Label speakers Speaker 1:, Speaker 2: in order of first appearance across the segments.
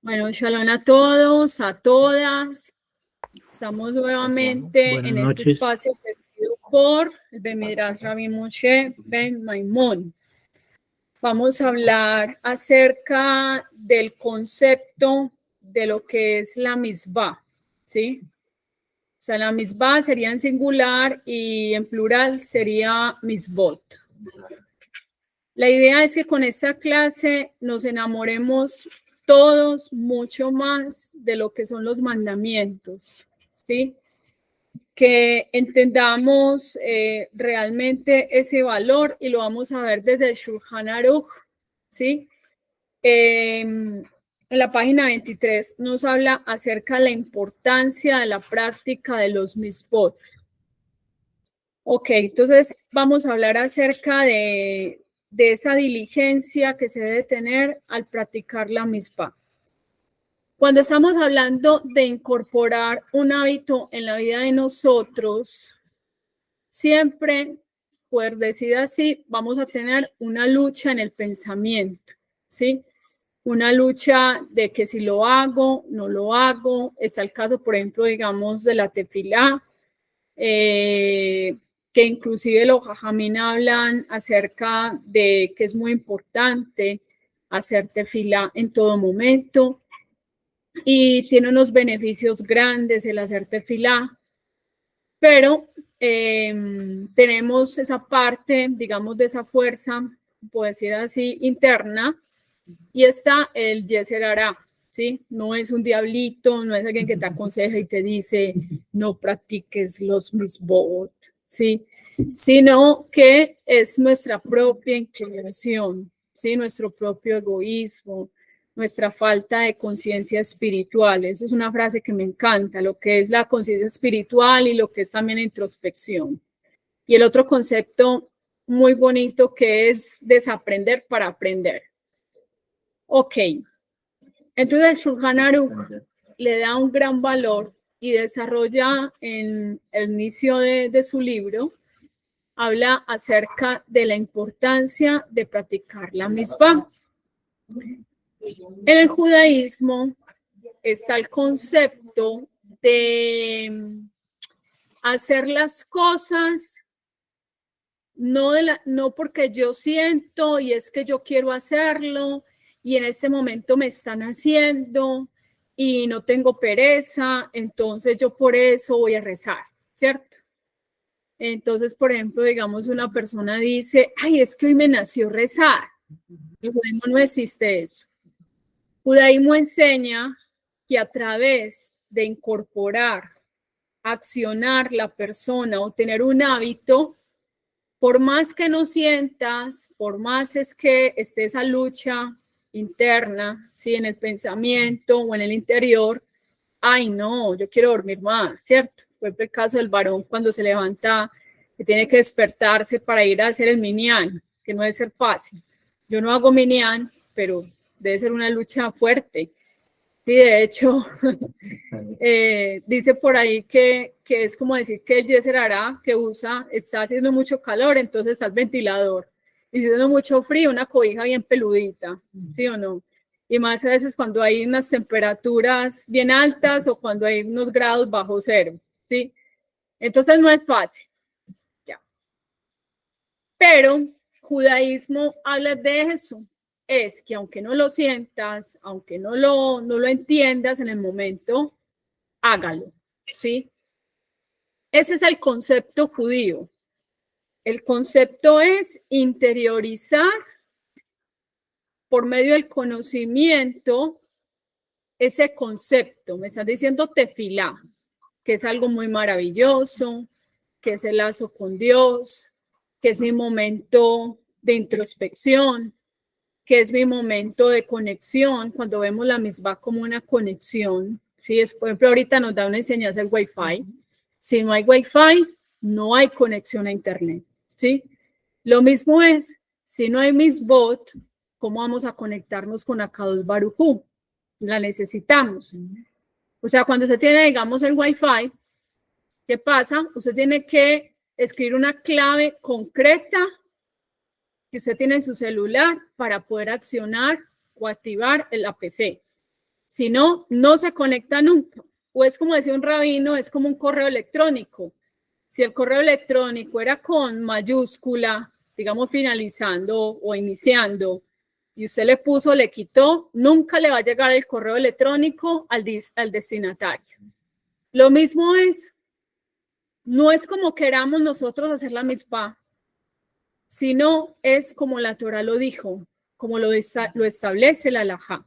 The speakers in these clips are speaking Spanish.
Speaker 1: Bueno, shalom a todos, a todas. Estamos nuevamente
Speaker 2: Buenas
Speaker 1: en
Speaker 2: noches.
Speaker 1: este espacio ofrecido por el Ben Midrash Rabbi Moshe Ben Maimón. Vamos a hablar acerca del concepto de lo que es la misbah, ¿sí? O sea, la misbah sería en singular y en plural sería misbot. La idea es que con esta clase nos enamoremos todos mucho más de lo que son los mandamientos, ¿sí? Que entendamos realmente ese valor y lo vamos a ver desde el Shulchan Aruch, ¿sí? En la página 23 nos habla acerca de la importancia de la práctica de los misbot. Ok, entonces vamos a hablar acerca de esa diligencia que se debe tener al practicar la misbah. Cuando estamos hablando de incorporar un hábito en la vida de nosotros, siempre, por decir así, vamos a tener una lucha en el pensamiento, ¿sí? Una lucha de que si lo hago, no lo hago. Está el caso, por ejemplo, digamos, de la tefilá, que inclusive los jajamín hablan acerca de que es muy importante hacer tefilá en todo momento y tiene unos beneficios grandes el hacer tefilá, pero tenemos esa parte, digamos, de esa fuerza, puedo decir así, interna, y está el Yeser Hará, ¿sí? No es un diablito, no es alguien que te aconseja y te dice, no practiques los misbot, ¿sí? Sino que es nuestra propia inclinación, ¿sí? Nuestro propio egoísmo, nuestra falta de conciencia espiritual. Esa es una frase que me encanta, lo que es la conciencia espiritual y lo que es también introspección. Y el otro concepto muy bonito que es desaprender para aprender. Ok, entonces el Shulchan Aruch le da un gran valor y desarrolla en el inicio de su libro, habla acerca de la importancia de practicar la misbah. En el judaísmo está el concepto de hacer las cosas no porque yo siento y es que yo quiero hacerlo y en este momento me están haciendo y no tengo pereza, entonces yo por eso voy a rezar, ¿cierto? Entonces, por ejemplo, digamos, una persona dice, ay, es que hoy me nació rezar. El judaísmo no existe eso. El judaísmo enseña que a través de incorporar, accionar la persona o tener un hábito, por más que no sientas, por más es que esté esa lucha interna, ¿sí? En el pensamiento o en el interior, ay no, yo quiero dormir más, ¿cierto? Fue el caso del varón cuando se levanta, que tiene que despertarse para ir a hacer el minyan, que no debe ser fácil. Yo no hago minyan, pero debe ser una lucha fuerte. Sí, de hecho, dice por ahí que es como decir que el Yeser Hará que usa, está haciendo mucho calor, entonces está el ventilador. Y si haciendo mucho frío, una cobija bien peludita, ¿sí o no? Y más a veces cuando hay unas temperaturas bien altas o cuando hay unos grados bajo cero, ¿sí? Entonces no es fácil. Ya. Pero judaísmo habla de eso. Es que aunque no lo sientas, aunque no lo entiendas en el momento, hágalo, ¿sí? Ese es el concepto judío. El concepto es interiorizar por medio del conocimiento ese concepto. Me estás diciendo tefilá, que es algo muy maravilloso, que es el lazo con Dios, que es mi momento de introspección, que es mi momento de conexión, cuando vemos la misma como una conexión, ¿sí? Por ejemplo, ahorita nos da una enseñanza el Wi-Fi. Si no hay Wi-Fi, no hay conexión a Internet, ¿sí? Lo mismo es, si no hay misbot, ¿cómo vamos a conectarnos con Akadosh Baruj Hu? La necesitamos. O sea, cuando usted tiene, digamos, el Wi-Fi, ¿qué pasa? Usted tiene que escribir una clave concreta que usted tiene en su celular para poder accionar o activar la PC. Si no, no se conecta nunca. O es como decía un rabino, es como un correo electrónico. Si el correo electrónico era con mayúscula, digamos finalizando o iniciando, y usted le puso, le quitó, nunca le va a llegar el correo electrónico al destinatario. Lo mismo es, no es como queramos nosotros hacer la mitzvah, sino es como la Torah lo dijo, como lo establece la halajá.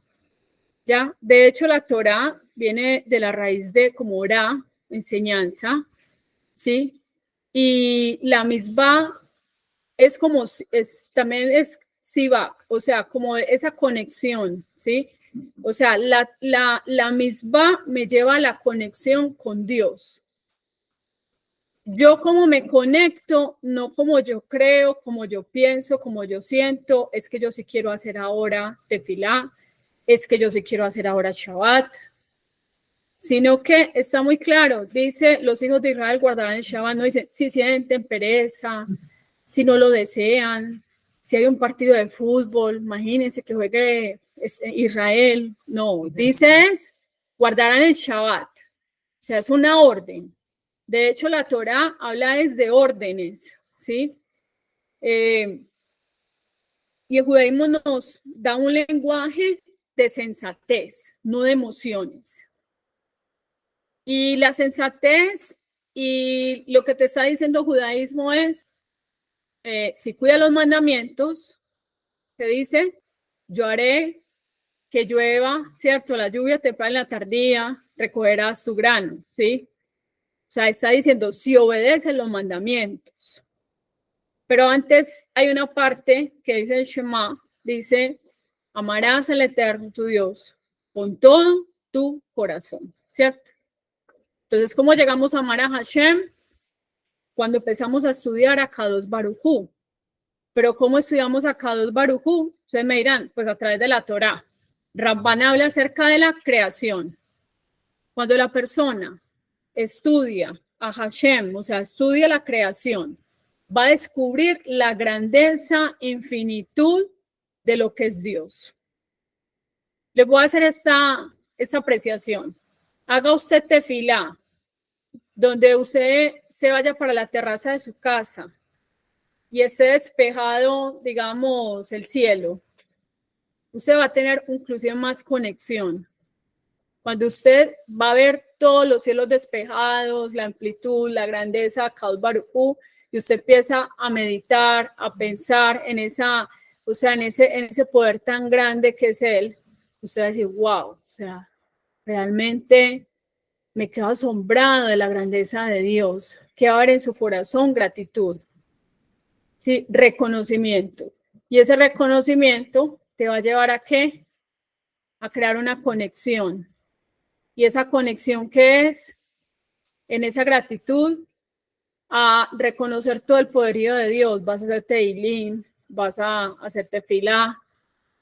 Speaker 1: ¿Ya? De hecho, la Torah viene de la raíz de como orá, enseñanza, ¿sí? Y la mitzvah es como, también es sivak, o sea, como esa conexión, ¿sí? O sea, la mitzvah me lleva a la conexión con Dios. Yo como me conecto, no como yo creo, como yo pienso, como yo siento, es que yo sí quiero hacer ahora tefilá, es que yo sí quiero hacer ahora Shabbat, sino que está muy claro, dice, los hijos de Israel guardarán el Shabbat, no dice, si sienten pereza, si no lo desean, si hay un partido de fútbol, imagínense que juegue Israel, no, dice es, guardarán el Shabbat, o sea, es una orden. De hecho, la Torah habla de órdenes, ¿sí? Y el judaísmo nos da un lenguaje de sensatez, no de emociones. Y la sensatez y lo que te está diciendo el judaísmo es, si cuida los mandamientos, te dice, yo haré que llueva, ¿cierto? La lluvia temprana en la tardía, recogerás tu grano, ¿sí? O sea, está diciendo, si obedeces los mandamientos. Pero antes hay una parte que dice el Shema, dice, amarás al Eterno tu Dios con todo tu corazón, ¿cierto? Entonces, ¿cómo llegamos a amar a Hashem? Cuando empezamos a estudiar a Kadosh Baruj Hu. Pero ¿cómo estudiamos a Kadosh Baruj Hu? Ustedes me dirán, pues a través de la Torah. Ramban habla acerca de la creación. Cuando la persona estudia a Hashem, o sea, estudia la creación, va a descubrir la grandeza, infinitud de lo que es Dios. Les voy a hacer esta apreciación. Haga usted tefilá, donde usted se vaya para la terraza de su casa y esté despejado, digamos, el cielo. Usted va a tener inclusive más conexión. Cuando usted va a ver todos los cielos despejados, la amplitud, la grandeza de Kadosh Baruj Hu, y usted empieza a meditar, a pensar en esa, o sea, en ese poder tan grande que es Él, usted va a decir, wow, o sea, realmente me quedo asombrado de la grandeza de Dios. ¿Qué va a haber en su corazón? Gratitud. Sí, reconocimiento. Y ese reconocimiento te va a llevar a ¿qué? A crear una conexión. Y esa conexión que es en esa gratitud a reconocer todo el poderío de Dios. Vas a hacer teilín, vas a hacer tefilá,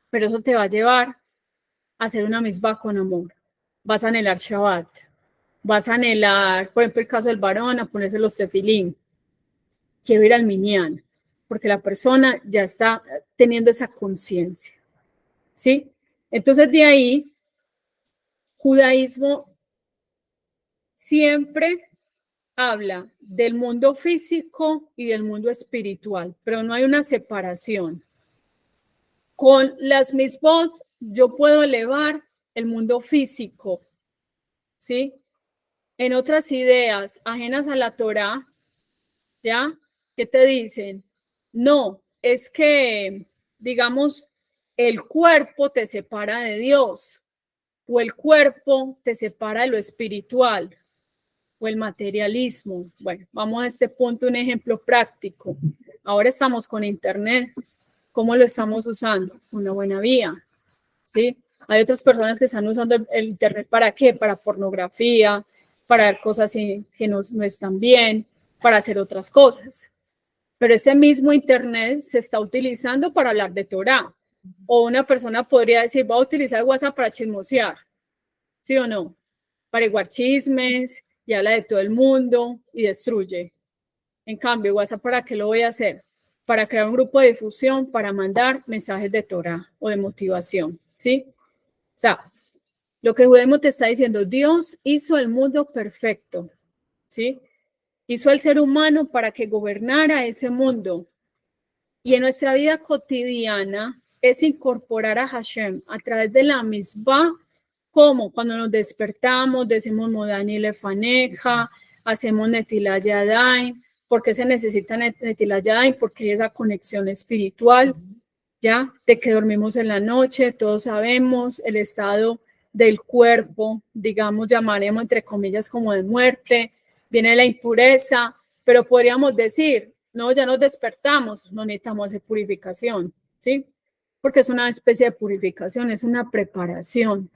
Speaker 1: pero eso te va a llevar a hacer una misma con amor. Vas a anhelar Shabbat, vas a anhelar, por ejemplo, el caso del varón, a ponerse los tefilín. Quiero ir al minyan, porque la persona ya está teniendo esa conciencia, ¿sí? Entonces, de ahí, judaísmo siempre habla del mundo físico y del mundo espiritual, pero no hay una separación. Con las mitzvot yo puedo elevar el mundo físico, ¿sí? En otras ideas ajenas a la Torah, ¿ya? ¿Qué te dicen? No, es que, digamos, el cuerpo te separa de Dios o el cuerpo te separa de lo espiritual o el materialismo. Bueno, vamos a este punto, un ejemplo práctico. Ahora estamos con Internet. ¿Cómo lo estamos usando? Una buena vía, ¿sí? Hay otras personas que están usando el Internet ¿para qué? Para pornografía, para ver cosas que no están bien, para hacer otras cosas. Pero ese mismo Internet se está utilizando para hablar de Torah. O una persona podría decir, va a utilizar WhatsApp para chismosear, ¿sí o no? Para igual chismes y habla de todo el mundo y destruye. En cambio, WhatsApp, ¿para qué lo voy a hacer? Para crear un grupo de difusión, para mandar mensajes de Torah o de motivación, ¿sí? O sea, Lo que judaísmo te está diciendo, Dios hizo el mundo perfecto, ¿sí? Hizo al ser humano para que gobernara ese mundo. Y en nuestra vida cotidiana es incorporar a Hashem a través de la misma, como cuando nos despertamos, decimos Modani Lefaneja, hacemos Netilat Yadayim. ¿Por qué se necesita Netilat Yadayim? Porque hay esa conexión espiritual, ¿ya? De que dormimos en la noche, todos sabemos el estado del cuerpo, digamos, llamaremos entre comillas como de muerte, viene la impureza, pero podríamos decir, no, ya nos despertamos, no necesitamos hacer purificación, ¿sí? Porque es una especie de purificación, es una preparación.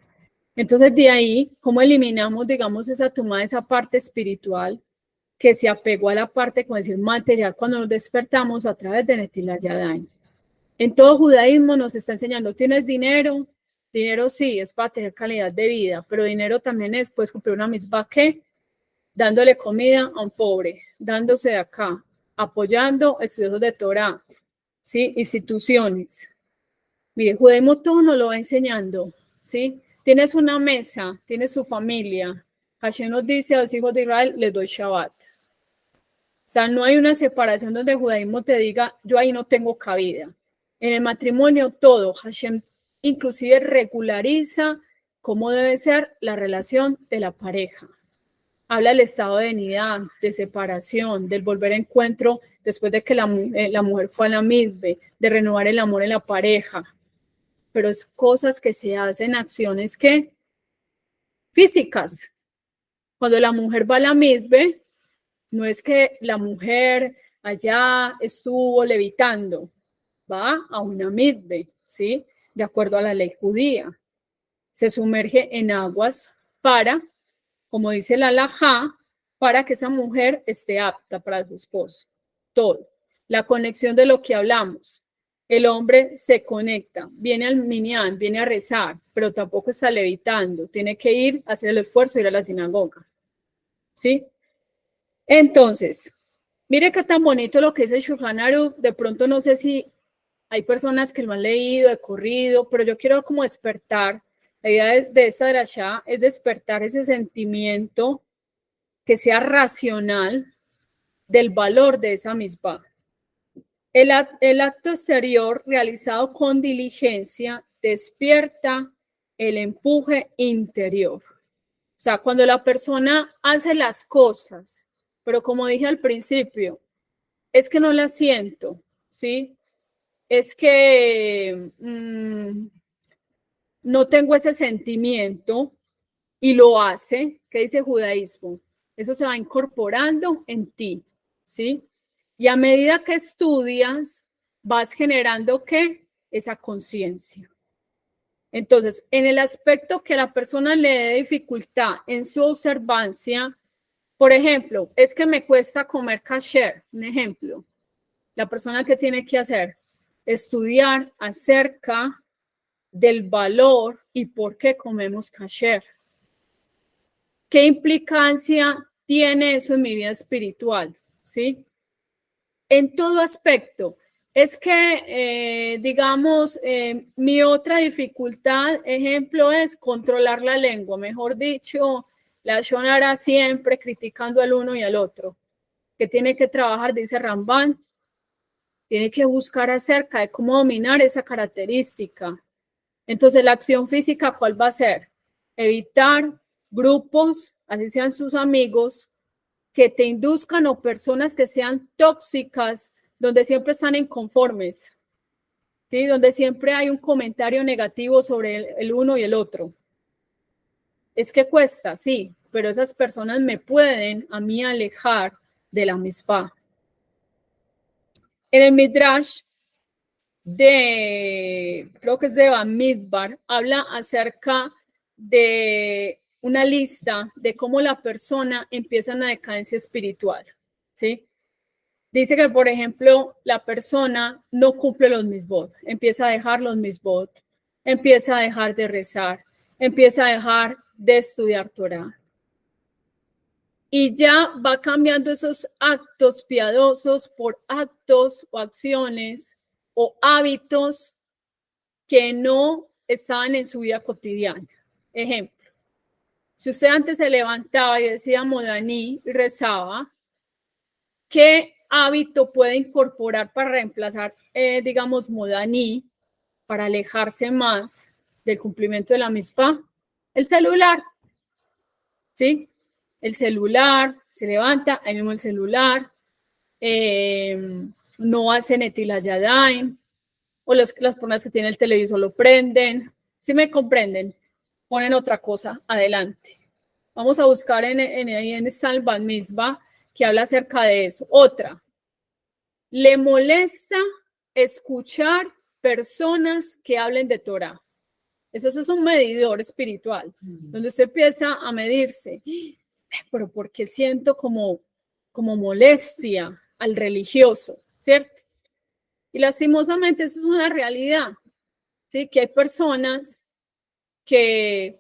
Speaker 1: Entonces, de ahí, ¿cómo eliminamos, digamos, esa tomada, esa parte espiritual que se apegó a la parte, como decir, material cuando nos despertamos a través de Netilat Yadayim? En todo judaísmo nos está enseñando, ¿tienes dinero? Dinero sí, es para tener calidad de vida, pero dinero también es, puedes cumplir una misma que dándole comida a un pobre, dándose de acá, apoyando estudios de Torah, ¿sí? Instituciones. Mire, judaísmo todo nos lo va enseñando, ¿sí? Tienes una mesa, tienes su familia. Hashem nos dice a los hijos de Israel, les doy Shabbat. O sea, no hay una separación donde el judaísmo te diga, yo ahí no tengo cabida. En el matrimonio todo, Hashem inclusive regulariza cómo debe ser la relación de la pareja. Habla del estado de unidad, de separación, del volver a encuentro después de que la mujer fue a la mikve, de renovar el amor en la pareja. Pero es cosas que se hacen, acciones que físicas. Cuando la mujer va a la mikve, no es que la mujer allá estuvo levitando, va a una mikve, ¿sí? De acuerdo a la ley judía. Se sumerge en aguas para, como dice la halajá, para que esa mujer esté apta para su esposo. Todo. La conexión de lo que hablamos. El hombre se conecta, viene al minyan, viene a rezar, pero tampoco está levitando. Tiene que ir a hacer el esfuerzo, ir a la sinagoga. ¿Sí? Entonces, mire qué tan bonito lo que dice Shulchan Aruch. De pronto no sé si hay personas que lo han leído de corrido, pero yo quiero como despertar. La idea de esta drashá es despertar ese sentimiento que sea racional del valor de esa misma. El acto exterior realizado con diligencia despierta el empuje interior. O sea, cuando la persona hace las cosas, pero como dije al principio, es que no las siento, ¿sí? Es que no tengo ese sentimiento y lo hace, ¿qué dice judaísmo? Eso se va incorporando en ti, ¿sí? Y a medida que estudias, vas generando, ¿qué? Esa conciencia. Entonces, en el aspecto que la persona le dé dificultad en su observancia, por ejemplo, es que me cuesta comer kasher, un ejemplo. La persona que tiene que hacer, estudiar acerca del valor y por qué comemos kasher. ¿Qué implicancia tiene eso en mi vida espiritual? ¿Sí? En todo aspecto. Es que, digamos, mi otra dificultad, ejemplo, es controlar la lengua. Mejor dicho, la Shonara siempre criticando al uno y al otro. Que tiene que trabajar, dice Ramban, tiene que buscar acerca de cómo dominar esa característica. Entonces, la acción física, ¿cuál va a ser? Evitar grupos, así sean sus amigos, que te induzcan o personas que sean tóxicas, donde siempre están inconformes, ¿sí? Donde siempre hay un comentario negativo sobre el uno y el otro. Es que cuesta, sí, pero esas personas me pueden a mí alejar de la misma. En el Midrash creo que es de Bamidbar, habla acerca de una lista de cómo la persona empieza una decadencia espiritual, ¿sí? Dice que, por ejemplo, la persona no cumple los misbot, empieza a dejar los misbot, empieza a dejar de rezar, empieza a dejar de estudiar Torah. Y ya va cambiando esos actos piadosos por actos o acciones o hábitos que no estaban en su vida cotidiana. Ejemplo, si usted antes se levantaba y decía Modaní y rezaba, ¿qué hábito puede incorporar para reemplazar, digamos, Modaní, para alejarse más del cumplimiento de la misma? El celular, ¿sí? El celular, se levanta, ahí mismo el celular, no hacen etilayadaim, o las personas que tienen el televisor lo prenden. ¿Sí me comprenden? Ponen otra cosa adelante. Vamos a buscar en Salva Misba, que habla acerca de eso. Otra, le molesta escuchar personas que hablen de Torah. Eso es un medidor espiritual, donde usted empieza a medirse. Pero ¿por qué siento como molestia al religioso? ¿Cierto? Y lastimosamente eso es una realidad, ¿sí? Que hay personas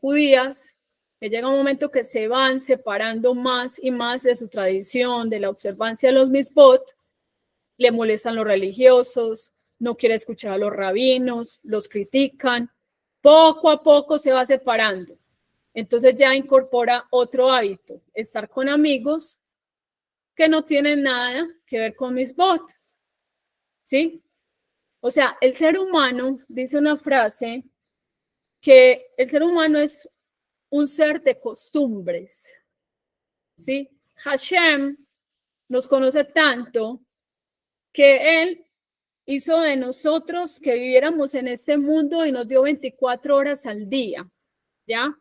Speaker 1: judías que llega un momento que se van separando más y más de su tradición, de la observancia de los misbot, le molestan los religiosos, no quiere escuchar a los rabinos, los critican, poco a poco se va separando. Entonces ya incorpora otro hábito, estar con amigos que no tienen nada que ver con misbot, ¿sí? O sea, el ser humano, dice una frase, que el ser humano es un ser de costumbres, ¿sí? Hashem nos conoce tanto que Él hizo de nosotros que viviéramos en este mundo y nos dio 24 horas al día, ¿ya?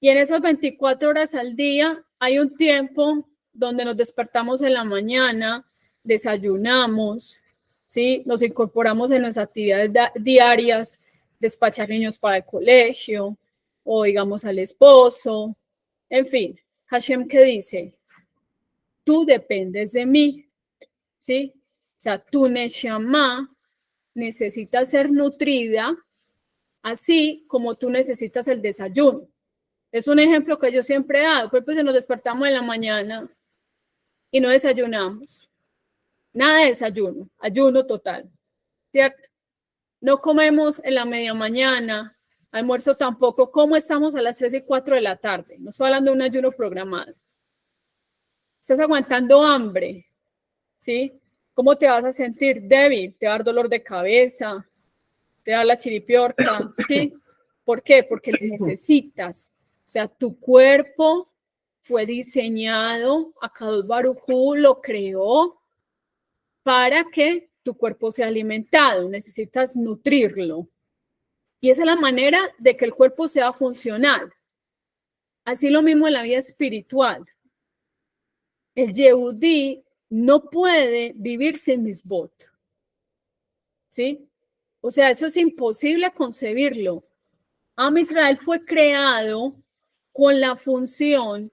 Speaker 1: Y en esas 24 horas al día hay un tiempo donde nos despertamos en la mañana, desayunamos, ¿sí? Nos incorporamos en nuestras actividades diarias, despachar niños para el colegio, o digamos al esposo, en fin. Hashem, ¿qué dice? Tú dependes de mí, ¿sí? O sea, tu neshama necesita ser nutrida, así como tú necesitas el desayuno. Es un ejemplo que yo siempre he dado. Pues nos despertamos en la mañana y no desayunamos. Nada de desayuno, ayuno total, ¿cierto? No comemos en la media mañana, almuerzo tampoco. ¿Cómo estamos a las 3 y 4 de la tarde? No estoy hablando de un ayuno programado. Estás aguantando hambre, ¿sí? ¿Cómo te vas a sentir? Débil, te va a dar dolor de cabeza, te da la chiripiorca, ¿sí? ¿Por qué? Porque lo necesitas. O sea, tu cuerpo fue diseñado, Akadosh Baruj Hu lo creó para que tu cuerpo sea alimentado, necesitas nutrirlo. Y esa es la manera de que el cuerpo sea funcional. Así lo mismo en la vida espiritual. El Yehudí no puede vivir sin misbot, ¿sí? O sea, eso es imposible concebirlo. Am Israel fue creado con la función,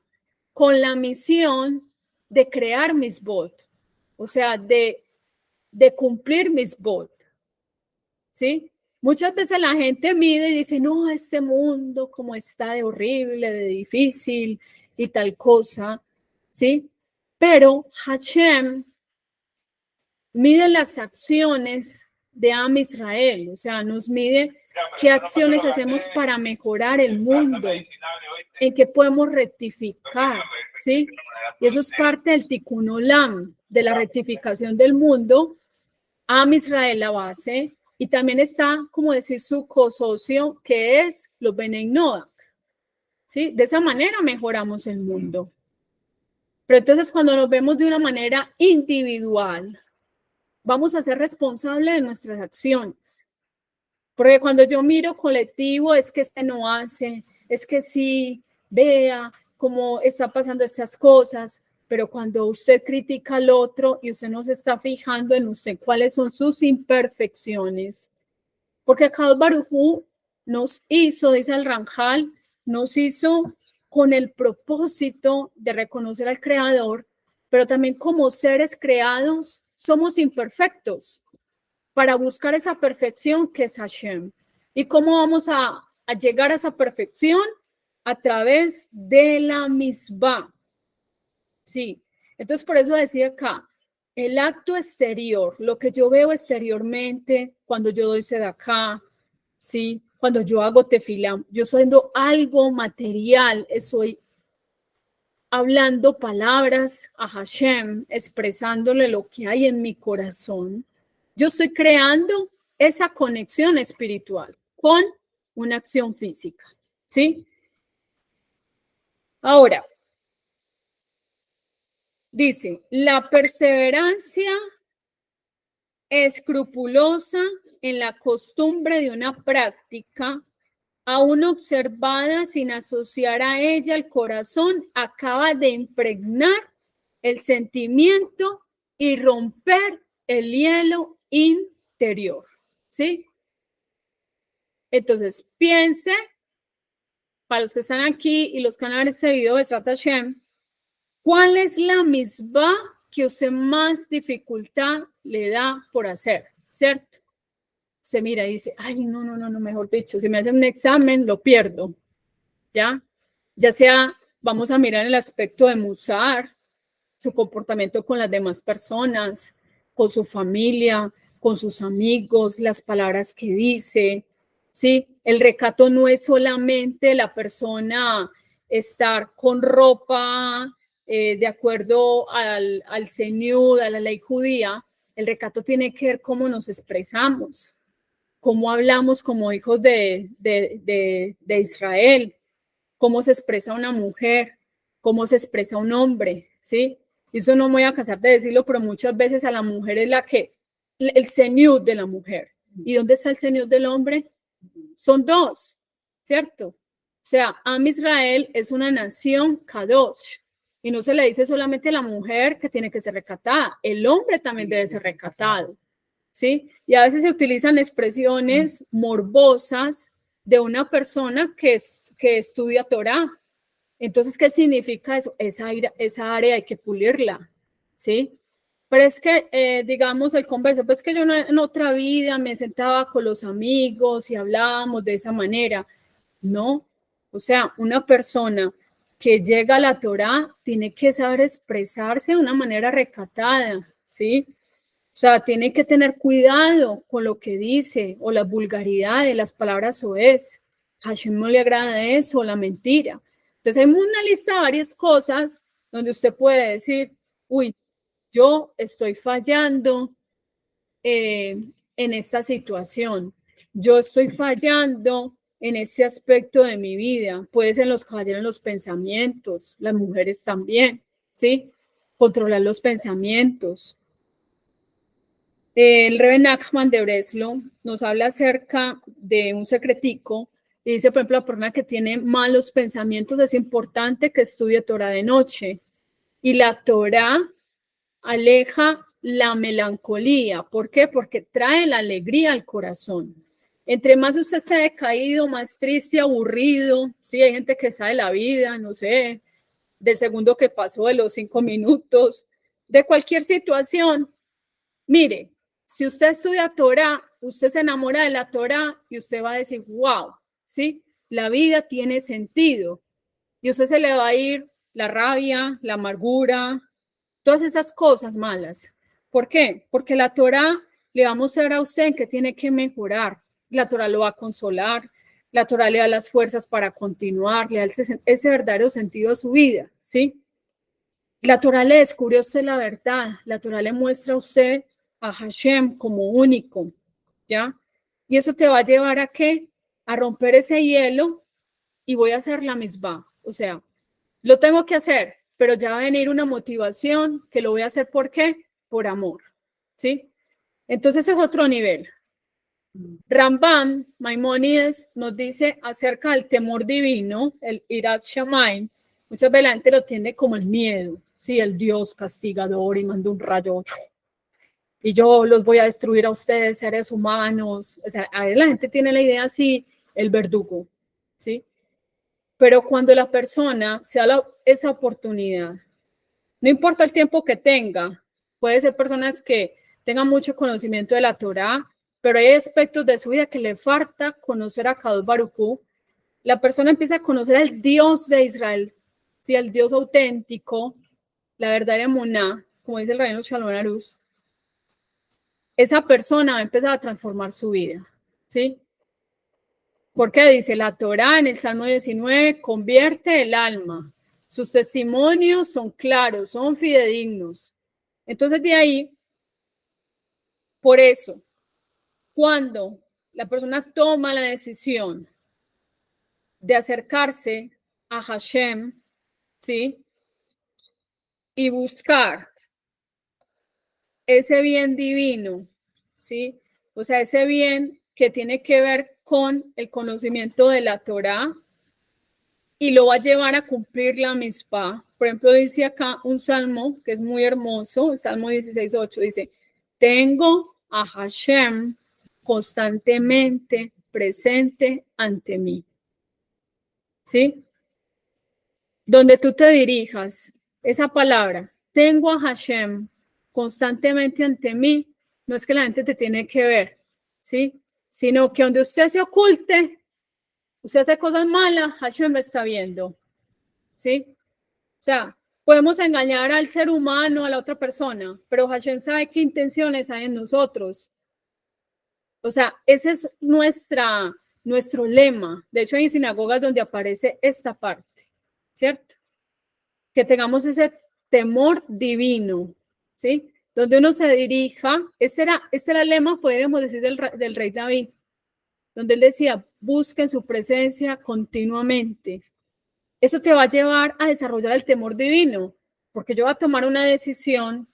Speaker 1: con la misión de crear misbot, o sea, de cumplir misbot, ¿sí? Muchas veces la gente mide y dice, no, este mundo como está de horrible, de difícil y tal cosa, ¿sí? Pero Hashem mide las acciones de Am Israel, o sea, nos mide qué acciones hacemos para mejorar el mundo, en qué podemos rectificar, ¿sí? Y eso es parte del Tikkun Olam, de la rectificación del mundo. Am Israel la base, y también está, como decir, su cosocio, que es los Benei Noach, ¿sí? De esa manera mejoramos el mundo. Pero entonces cuando nos vemos de una manera individual, vamos a ser responsables de nuestras acciones. Porque cuando yo miro colectivo, es que este no hace, es que sí, vea cómo está pasando estas cosas, pero cuando usted critica al otro y usted no se está fijando en usted cuáles son sus imperfecciones, porque Akadosh Baruj Hu nos hizo, dice el Ramjal, nos hizo con el propósito de reconocer al Creador, pero también como seres creados somos imperfectos para buscar esa perfección que es Hashem. ¿Y cómo vamos a llegar a esa perfección? A través de la misbah. Sí, entonces por eso decía acá, el acto exterior, lo que yo veo exteriormente cuando yo doy sedacá, ¿sí? Cuando yo hago tefilá, yo estoy haciendo algo material, estoy hablando palabras a Hashem, expresándole lo que hay en mi corazón. Yo estoy creando esa conexión espiritual con una acción física, ¿sí? Ahora, dice, la perseverancia escrupulosa en la costumbre de una práctica, aún observada sin asociar a ella el corazón, acaba de impregnar el sentimiento y romper el hielo interior, ¿sí? Entonces, piense, para los que están aquí y los que van a ver este video de Strat Hashem, ¿cuál es la misma que usted más dificultad le da por hacer? ¿Cierto? Usted mira y dice, ay, no, mejor dicho, si me hacen un examen, lo pierdo, ¿ya? Ya sea, vamos a mirar el aspecto de Musar, su comportamiento con las demás personas, con su familia, con sus amigos, las palabras que dice, ¿sí? El recato no es solamente la persona estar con ropa de acuerdo al Señud, a la ley judía. El recato tiene que ver cómo nos expresamos, cómo hablamos como hijos de Israel, cómo se expresa una mujer, cómo se expresa un hombre, ¿sí? Y eso no me voy a cansar de decirlo, pero muchas veces a la mujer es el señor de la mujer. ¿Y dónde está el señor del hombre? Son dos, ¿cierto? O sea, Am Israel es una nación kadosh, y no se le dice solamente a la mujer que tiene que ser recatada, el hombre también debe ser recatado, ¿sí? Y a veces se utilizan expresiones morbosas de una persona que estudia Torah. Entonces, ¿qué significa eso? Esa área hay que pulirla, ¿sí? Pero es que, digamos, el converso, pues que yo en otra vida me sentaba con los amigos y hablábamos de esa manera. No, o sea, una persona que llega a la Torah tiene que saber expresarse de una manera recatada, ¿sí? O sea, tiene que tener cuidado con lo que dice o las vulgaridades, las palabras soez. A Hashem no le agrada eso, la mentira. Entonces hay una lista de varias cosas donde usted puede decir, uy, yo estoy fallando en esta situación. Yo estoy fallando en ese aspecto de mi vida. Puede ser los caballeros en los pensamientos, las mujeres también, ¿sí? Controlar los pensamientos. El Rebbe Nachman de Breslau nos habla acerca de un secretico y dice, por ejemplo, la persona que tiene malos pensamientos es importante que estudie Torah de noche. Y la Torah aleja la melancolía. ¿Por qué? Porque trae la alegría al corazón. Entre más usted esté decaído, más triste, aburrido, sí, hay gente que sabe la vida, no sé, del segundo que pasó, de los 5 minutos, de cualquier situación. Mire, si usted estudia Torah, usted se enamora de la Torah y usted va a decir, wow, ¿sí? La vida tiene sentido. Y usted se le va a ir la rabia, la amargura, todas esas cosas malas. ¿Por qué? Porque la Torah le va a mostrar a usted que tiene que mejorar. La Torah lo va a consolar, la Torah le da las fuerzas para continuar, le da ese verdadero sentido a su vida, ¿sí? La Torah le descubre a usted la verdad, la Torah le muestra a usted a Hashem como único, ¿ya? Y eso te va a llevar a qué? A romper ese hielo y voy a hacer la misma. O sea, lo tengo que hacer, pero ya va a venir una motivación que lo voy a hacer, ¿por qué? Por amor, ¿sí? Entonces es otro nivel. Rambam, Maimónides, nos dice acerca del temor divino, el Irat Shamayim. Muchas veces la gente lo tiene como el miedo, ¿sí? El Dios castigador y manda un rayo y yo los voy a destruir a ustedes, seres humanos. O sea, a ver, la gente tiene la idea así, el verdugo, ¿sí? Pero cuando la persona se da esa oportunidad, no importa el tiempo que tenga, puede ser personas que tengan mucho conocimiento de la Torá, pero hay aspectos de su vida que le falta conocer a Kadosh Baruj Hu. La persona empieza a conocer al Dios de Israel, ¿sí? El Dios auténtico, la verdadera emuná, como dice el Rabino Shalom Arush. Esa persona va a empezar a transformar su vida, ¿sí? Porque dice la Torá en el Salmo 19, convierte el alma. Sus testimonios son claros, son fidedignos. Entonces de ahí, por eso, cuando la persona toma la decisión de acercarse a Hashem, ¿sí? Y buscar ese bien divino, ¿sí? O sea, ese bien que tiene que ver con el conocimiento de la Torá y lo va a llevar a cumplir la mitzvah. Por ejemplo, dice acá un salmo que es muy hermoso, el Salmo 16:8, dice, tengo a Hashem constantemente presente ante mí, ¿sí? Donde tú te dirijas, esa palabra, tengo a Hashem constantemente ante mí, no es que la gente te tiene que ver, ¿sí? Sino que donde usted se oculte, usted hace cosas malas, Hashem lo está viendo, ¿sí? O sea, podemos engañar al ser humano, a la otra persona, pero Hashem sabe qué intenciones hay en nosotros. O sea, ese es nuestro lema. De hecho, hay sinagogas donde aparece esta parte, ¿cierto? Que tengamos ese temor divino, ¿sí? Donde uno se dirija, ese era el lema, podríamos decir, del rey David, donde él decía, busquen su presencia continuamente. Eso te va a llevar a desarrollar el temor divino, porque yo voy a tomar una decisión,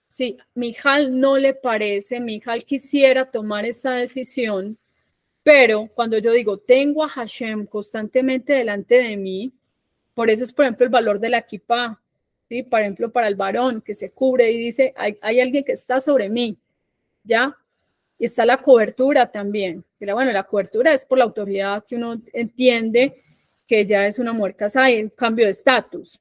Speaker 1: si Mijal no le parece, Mijal quisiera tomar esa decisión, pero cuando yo digo, tengo a Hashem constantemente delante de mí, por eso es, por ejemplo, el valor de la kippah, ¿sí? Por ejemplo, para el varón que se cubre y dice, hay alguien que está sobre mí, ¿ya? Y está la cobertura también. Pero bueno, la cobertura es por la autoridad que uno entiende que ya es una mujer casada y un cambio de estatus.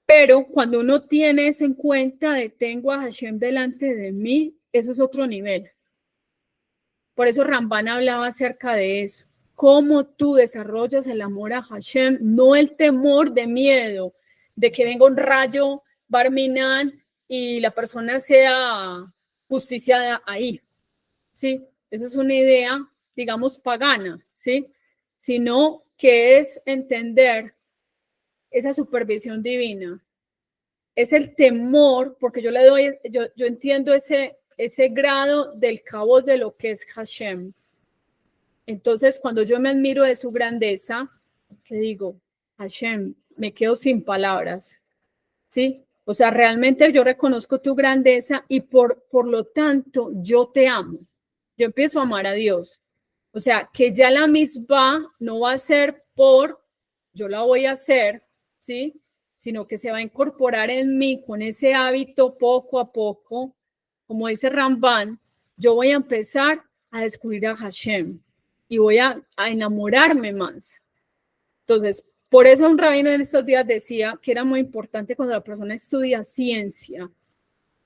Speaker 1: Pero cuando uno tiene eso en cuenta de tengo a Hashem delante de mí, eso es otro nivel. Por eso Ramban hablaba acerca de eso. Cómo tú desarrollas el amor a Hashem, no el temor de miedo, de que venga un rayo Barminan y la persona sea justiciada ahí, ¿sí? Eso es una idea, digamos, pagana, ¿sí? Sino que es entender esa supervisión divina. Es el temor, porque yo le doy, yo entiendo ese grado del cabo de lo que es Hashem. Entonces, cuando yo me admiro de su grandeza, que digo, Hashem, me quedo sin palabras, ¿sí? O sea, realmente yo reconozco tu grandeza y por lo tanto yo te amo. Yo empiezo a amar a Dios. O sea, que ya la misma no va a ser yo la voy a hacer, ¿sí? Sino que se va a incorporar en mí con ese hábito poco a poco. Como dice Ramban, yo voy a empezar a descubrir a Hashem y voy a enamorarme más. Entonces, por eso un rabino en estos días decía que era muy importante cuando la persona estudia ciencia,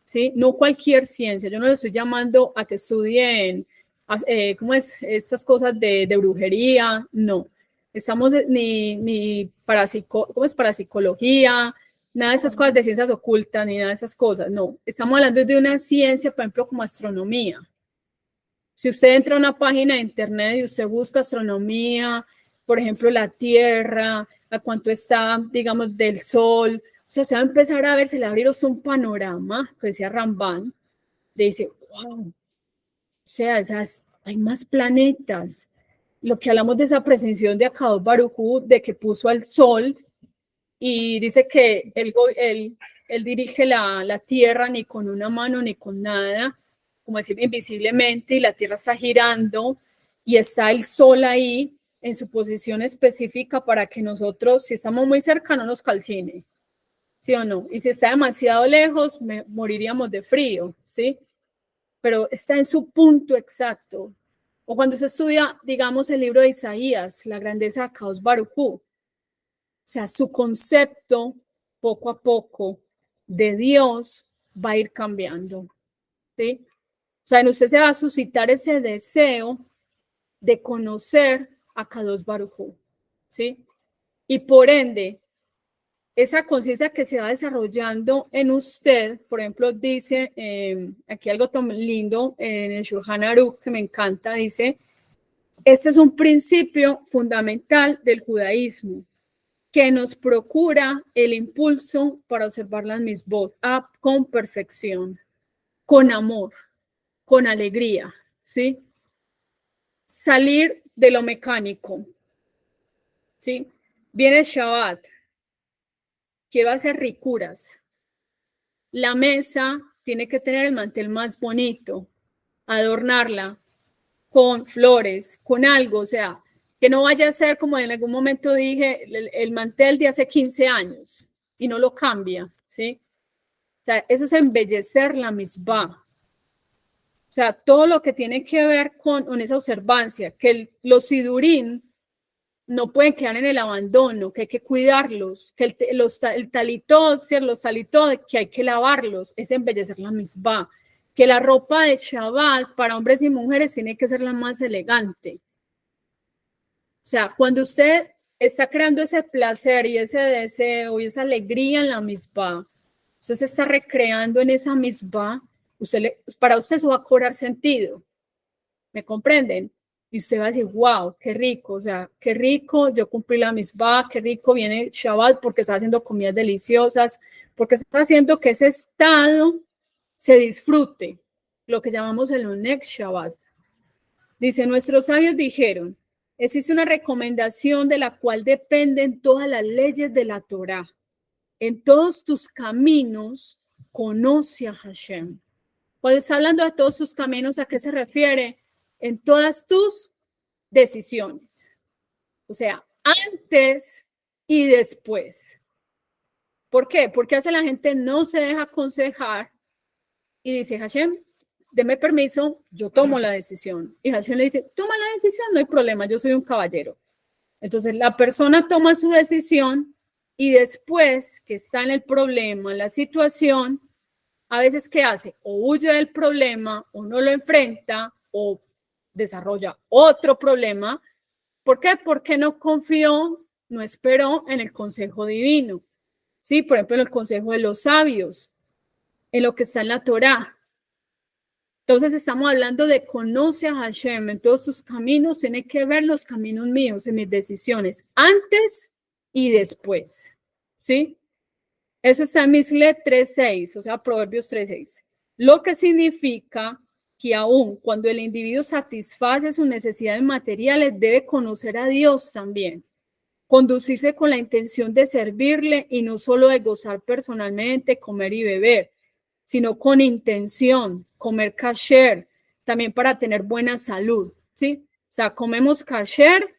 Speaker 1: ¿sí? No cualquier ciencia. Yo no le estoy llamando a que estudien, ¿cómo es? Estas cosas de brujería, no. Estamos ni para, ¿cómo es? Para psicología, nada de esas cosas de ciencias ocultas, ni nada de esas cosas, no. Estamos hablando de una ciencia, por ejemplo, como astronomía. Si usted entra a una página de internet y usted busca astronomía, por ejemplo, la Tierra, a cuánto está, digamos, del Sol, o sea, se va a empezar a ver, se le va a abrir un panorama, que decía Ramban, dice, wow, o sea, hay más planetas. Lo que hablamos de esa presencia de Akadosh Baruj Hu, de que puso al Sol, y dice que él dirige la Tierra ni con una mano ni con nada, como decir, invisiblemente, y la Tierra está girando y está el Sol ahí en su posición específica para que nosotros, si estamos muy cerca, no nos calcine, ¿sí o no? Y si está demasiado lejos, moriríamos de frío, ¿sí? Pero está en su punto exacto. O cuando se estudia, digamos, el libro de Isaías, la grandeza de Akadosh Baruj Hu, o sea, su concepto, poco a poco, de Dios va a ir cambiando, ¿sí? O sea, en usted se va a suscitar ese deseo de conocer a Kadosh Baruj Hu, ¿sí? Y por ende, esa conciencia que se va desarrollando en usted, por ejemplo, dice aquí algo tan lindo en el Shulchan Aruch que me encanta, dice Este es un principio fundamental del judaísmo que nos procura el impulso para observar las mitzvot con perfección, con amor, con alegría, ¿sí? Salir de lo mecánico, ¿sí? Viene Shabbat, quiero hacer ricuras. La mesa tiene que tener el mantel más bonito, adornarla con flores, con algo, o sea, que no vaya a ser como en algún momento dije, el mantel de hace 15 años y no lo cambia, ¿sí? O sea, eso es embellecer la misbah. O sea, todo lo que tiene que ver con esa observancia, que los sidurín no pueden quedar en el abandono, que hay que cuidarlos, que el talitot, ¿sí? Los talitot, que hay que lavarlos, es embellecer la misbah. Que la ropa de Shabbat para hombres y mujeres tiene que ser la más elegante. O sea, cuando usted está creando ese placer y ese deseo y esa alegría en la misbah, usted se está recreando en esa misbah, para usted eso va a cobrar sentido. ¿Me comprenden? Y usted va a decir, wow, qué rico, o sea, qué rico, yo cumplí la misbah, qué rico viene Shabbat porque está haciendo comidas deliciosas, porque está haciendo que ese estado se disfrute, lo que llamamos el Oneg Shabbat. Dice, nuestros sabios dijeron, existe una recomendación de la cual dependen todas las leyes de la Torá. En todos tus caminos, conoce a Hashem. Cuando está hablando de todos tus caminos, ¿a qué se refiere? En todas tus decisiones. O sea, antes y después. ¿Por qué? Porque hace la gente no se deja aconsejar y dice, Hashem, deme permiso, yo tomo la decisión. Y Hashem le dice, toma la decisión, no hay problema, yo soy un caballero. Entonces la persona toma su decisión y después que está en el problema, en la situación, a veces ¿qué hace? O huye del problema, o no lo enfrenta, o desarrolla otro problema. ¿Por qué? Porque no confió, no esperó en el consejo divino. Sí, por ejemplo, en el consejo de los sabios, en lo que está en la Torá. Entonces estamos hablando de conoce a Hashem en todos tus caminos, tiene que ver los caminos míos en mis decisiones, antes y después, ¿sí? Eso está en Mishle 3.6, o sea, Proverbios 3.6. Lo que significa que aún cuando el individuo satisface sus necesidades materiales, debe conocer a Dios también, conducirse con la intención de servirle y no solo de gozar personalmente, comer y beber, sino con intención, comer kasher, también para tener buena salud, ¿sí? O sea, comemos kasher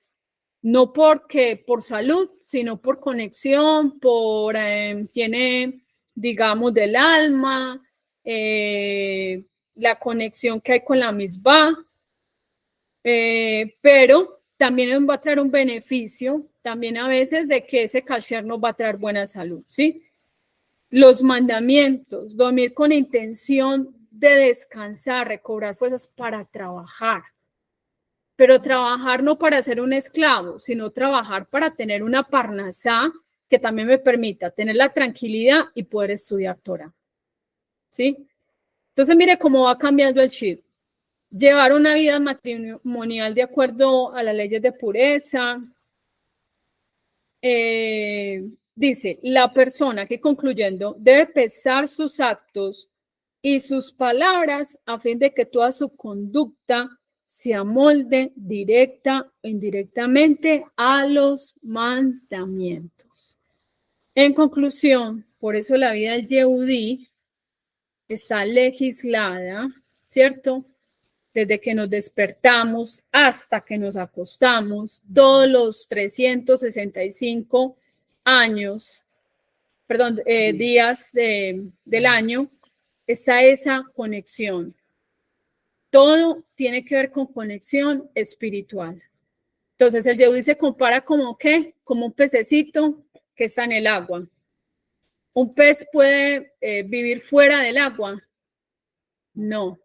Speaker 1: no porque por salud, sino por conexión, tiene, digamos, del alma, la conexión que hay con la misbah, pero también nos va a traer un beneficio, también a veces de que ese kasher nos va a traer buena salud, ¿sí? Los mandamientos, dormir con intención de descansar, recobrar fuerzas para trabajar. Pero trabajar no para ser un esclavo, sino trabajar para tener una parnasá que también me permita tener la tranquilidad y poder estudiar Torah. ¿Sí? Entonces, mire cómo va cambiando el chip. Llevar una vida matrimonial de acuerdo a las leyes de pureza. Dice, la persona que concluyendo debe pesar sus actos y sus palabras a fin de que toda su conducta se amolde directa o indirectamente a los mandamientos. En conclusión, por eso la vida del Yehudí está legislada, ¿cierto? Desde que nos despertamos hasta que nos acostamos, todos los 365 años, perdón, días del año, está esa conexión. Todo tiene que ver con conexión espiritual. Entonces el Yehudí se compara como ¿qué? Como un pececito que está en el agua. ¿Un pez puede vivir fuera del agua? No,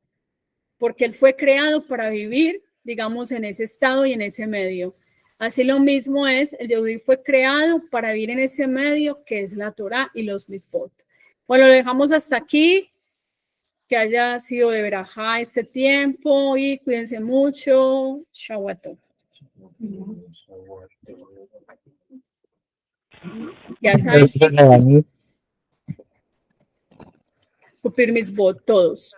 Speaker 1: porque él fue creado para vivir, digamos, en ese estado y en ese medio. Así lo mismo es, el Yehudí fue creado para vivir en ese medio que es la Torah y los mitzvot. Bueno, lo dejamos hasta aquí. Que haya sido de verajá este tiempo y cuídense mucho. Shawato. Ya saben, chicos, cupir mis votos todos.